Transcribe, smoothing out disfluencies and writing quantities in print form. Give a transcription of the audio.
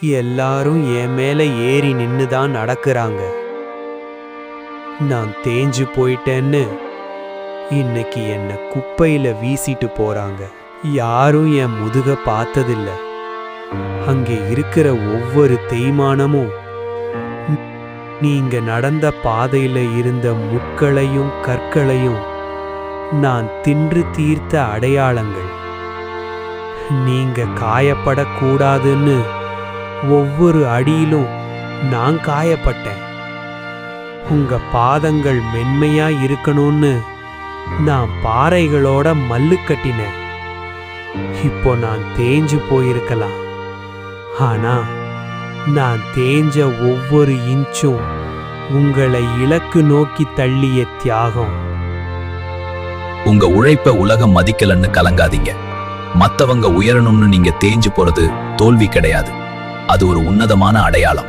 எல்லாரும் என் மேல ஏறி நின்னுதான் நடக்கிறாங்க. நான் தேஞ்சு போயிட்டேன்னு இன்னைக்கு என்ன குப்பையில வீசிட்டு போறாங்க. யாரும் என் முதுக பார்த்ததில்ல. அங்கே இருக்கிற ஒவ்வொரு தேய்மானமும் நீங்க நடந்த பாதையில இருந்த முட்களையும் கற்களையும் நான் தின்று தீர்த்த அடையாளங்கள். நீங்க காயப்படக்கூடாதுன்னு ஒவ்வொரு அடியிலும் நான் காயப்பட்டேன். உங்க பாதங்கள் மென்மையா இருக்கணும்னு நான் பாறைகளோட மல்லு கட்டினேன். இப்போ நான் தேஞ்சு போயிருக்கலாம், ஆனா நான் தேஞ்ச ஒவ்வொரு இன்ச்சும் உங்களை இலக்கு நோக்கி தள்ளிய தியாகம். உங்க உழைப்ப உலகம் மதிக்கலன்னு கலங்காதீங்க. மத்தவங்க உயரணும்னு நீங்க தேஞ்சு போறது தோல்வி கிடையாது, அது ஒரு உன்னதமான அடையாளம்.